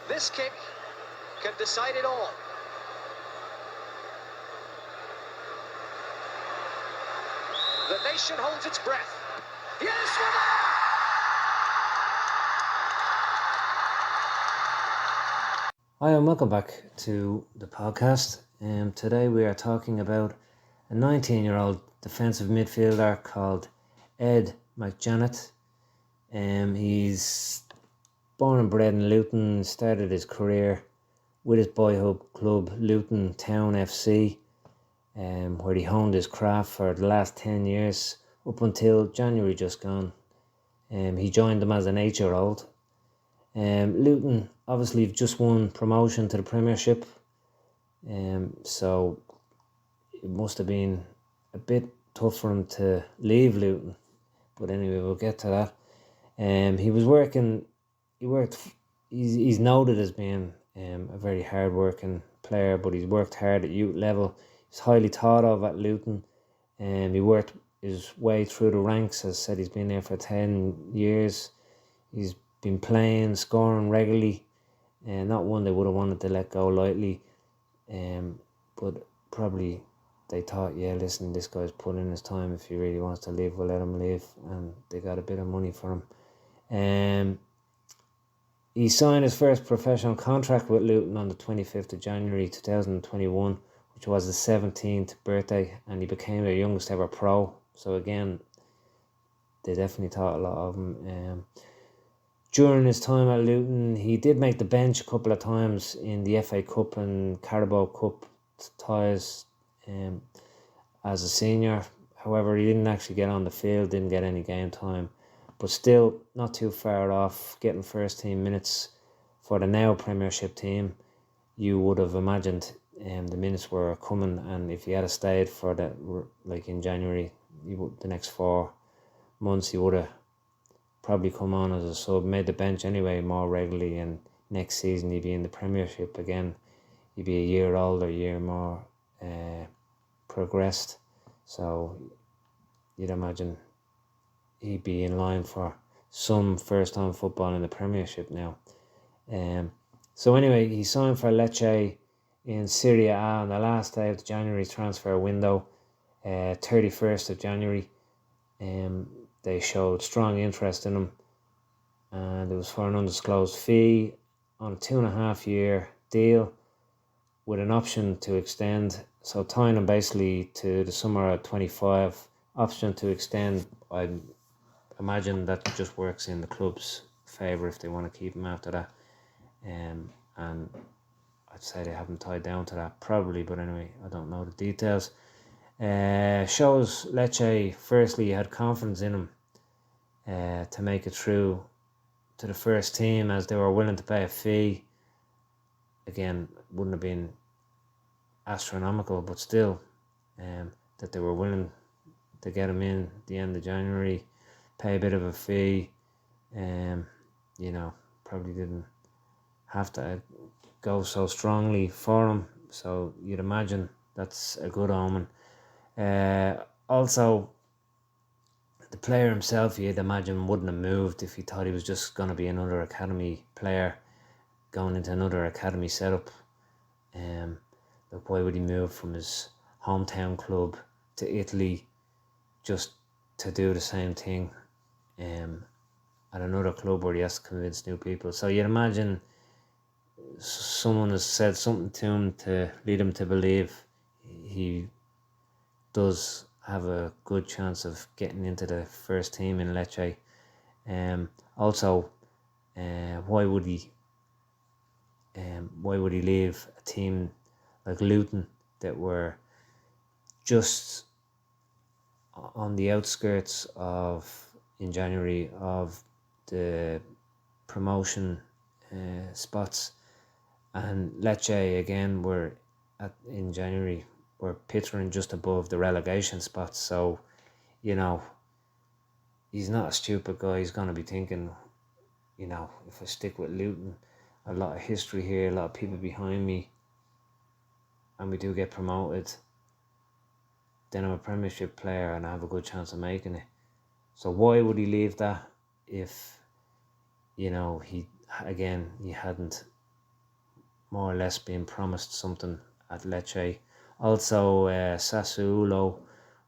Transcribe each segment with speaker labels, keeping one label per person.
Speaker 1: This kick can decide it all. The nation holds its breath. Yes,
Speaker 2: Hi and welcome back to the podcast. Today we are talking about a 19-year-old defensive midfielder called Ed McJannet. He's born and bred in Luton, started his career with his boyhood club Luton Town FC, where he honed his craft for the last 10 years up until January just gone. He joined them as an 8-year-old. Luton obviously have just won promotion to the Premiership, so it must have been a bit tough for him to leave Luton. But anyway, we'll get to that. He's noted as being a very hard-working player, but he's worked hard at youth level. He's highly thought of at Luton. He worked his way through the ranks. As I said, he's been there for 10 years. He's been playing, scoring regularly, and not one they would have wanted to let go lightly. But probably they thought, yeah, listen, this guy's put in his time. If he really wants to leave, we'll let him leave, and they got a bit of money for him. He signed his first professional contract with Luton on the 25th of January 2021, which was his 17th birthday, and he became their youngest ever pro. So again, they definitely thought a lot of him. During his time at Luton, he did make the bench a couple of times in the FA Cup and Carabao Cup ties as a senior. However, he didn't actually get on the field, didn't get any game time, but still not too far off getting first team minutes for the now Premiership team. You would have imagined the minutes were coming, and if he had stayed for that, like in January, the next 4 months, he would have probably come on as a sub, made the bench anyway more regularly, and next season he'd be in the Premiership again. He'd be a year older, a year more progressed, so you'd imagine he'd be in line for some first time football in the Premiership now. So anyway, he signed for Lecce in Serie A on the last day of the January transfer window, 31st of January. They showed strong interest in him, and it was for an undisclosed fee on a 2.5-year deal with an option to extend. So tying him basically to the summer of 25, option to extend. I imagine that just works in the club's favour if they want to keep him after that. And I'd say they haven't tied down to that probably, but anyway, I don't know the details. Shows Lecce firstly had confidence in him to make it through to the first team, as they were willing to pay a fee. Again, wouldn't have been astronomical, but still, that they were willing to get him in at the end of January, pay a bit of a fee. Probably didn't have to go so strongly for him, so you'd imagine that's a good omen. Also, the player himself, you'd imagine, wouldn't have moved if he thought he was just going to be another academy player going into another academy setup. Look, why would he move from his hometown club to Italy just to do the same thing at another club where he has to convince new people? So you'd imagine someone has said something to him to lead him to believe he does have a good chance of getting into the first team in Lecce. Also, why would he leave a team like Luton that were just on the outskirts in January of the promotion spots, and Lecce again in January were pittering just above the relegation spots. So, he's not a stupid guy. He's going to be thinking, if I stick with Luton, a lot of history here, a lot of people behind me, and we do get promoted, then I'm a Premiership player and I have a good chance of making it. So why would he leave that if, he hadn't more or less being promised something at Lecce. Also, Sassuolo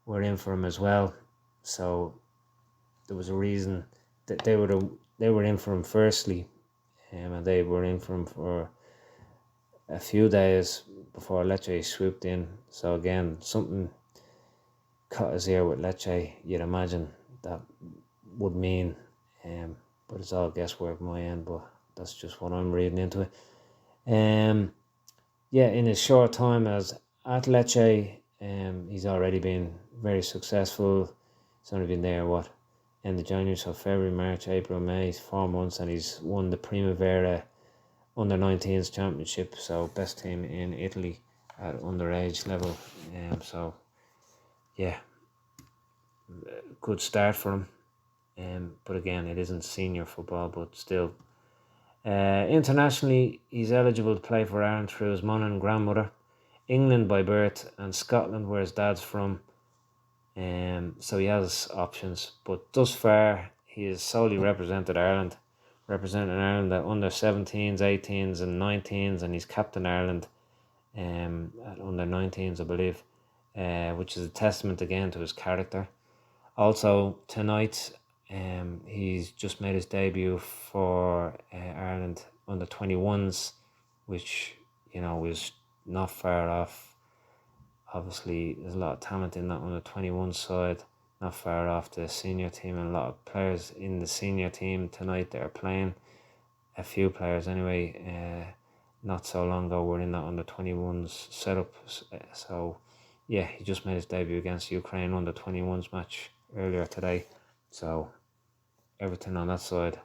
Speaker 2: were in for him as well, so there was a reason that they were in for him firstly, and they were in for him for a few days before Lecce swooped in. So again, something caught his ear with Lecce. You'd imagine that would mean, but it's all guesswork my end. But that's just what I'm reading into it. Yeah, in his short time as at Lecce, he's already been very successful. He's only been there end of January, so February, March, April, May, 4 months, and he's won the Primavera under-19s championship, so best team in Italy at underage level. So yeah, good start for him. But again, it isn't senior football, but still. Internationally, he's eligible to play for Ireland through his mum and grandmother, England by birth, and Scotland, where his dad's from. So he has options, but thus far he has solely representing Ireland at under 17s, 18s, and 19s, and he's captain Ireland at under 19s, I believe, which is a testament again to his character. Also tonight, he's just made his debut for Ireland under 21s, which is not far off. Obviously, there's a lot of talent in that under 21 side, not far off the senior team, and a lot of players in the senior team tonight that are playing. A few players anyway, not so long ago were in that under 21s setup. So yeah, he just made his debut against Ukraine under 21s match earlier today. So everything on that side.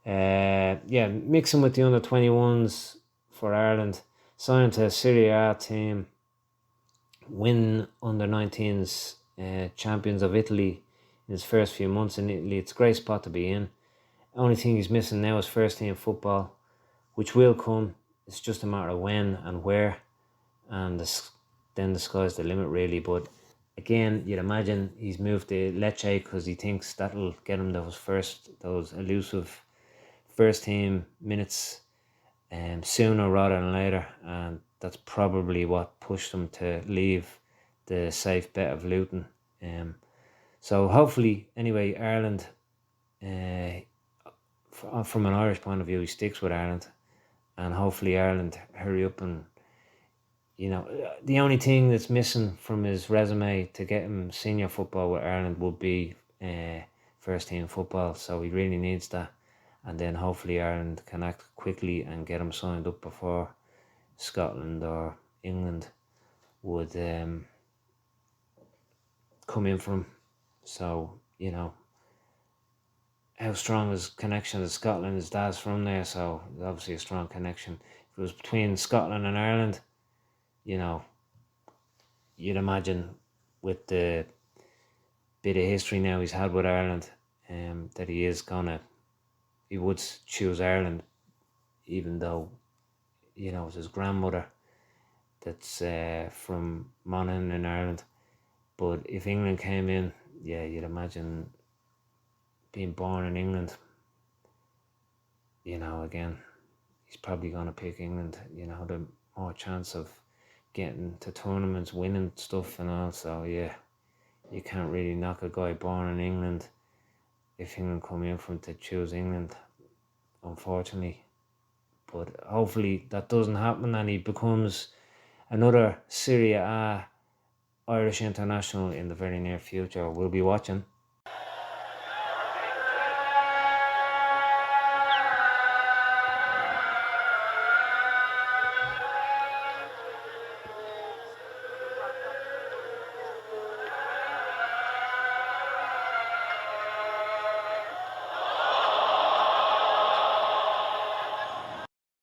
Speaker 2: Yeah, mixing with the under 21s for Ireland, signed to a Serie A team, win under 19s champions of Italy in his first few months in Italy. It's a great spot to be in. Only thing he's missing now is first team football, which will come. It's just a matter of when and where, and then the sky's the limit really. But again, you'd imagine he's moved to Lecce because he thinks that'll get him those elusive first team minutes sooner rather than later, and that's probably what pushed him to leave the safe bet of Luton. So hopefully, anyway, Ireland, from an Irish point of view, he sticks with Ireland, and hopefully Ireland hurry up and, the only thing that's missing from his resume to get him senior football with Ireland would be first team football, so he really needs that. And then hopefully Ireland can act quickly and get him signed up before Scotland or England would come in for him. So, how strong his connection to Scotland, his dad's from there, so obviously a strong connection. If it was between Scotland and Ireland, you'd imagine with the bit of history now he's had with Ireland, that he would choose Ireland, even though, it's his grandmother that's from Monaghan in Ireland. But if England came in, yeah, you'd imagine being born in England, again, he's probably going to pick England, the more chance of getting to tournaments, winning stuff and all. So yeah, you can't really knock a guy born in England if England come in for him to choose England, unfortunately. But hopefully that doesn't happen and he becomes another Serie A Irish international in the very near future. We'll be watching.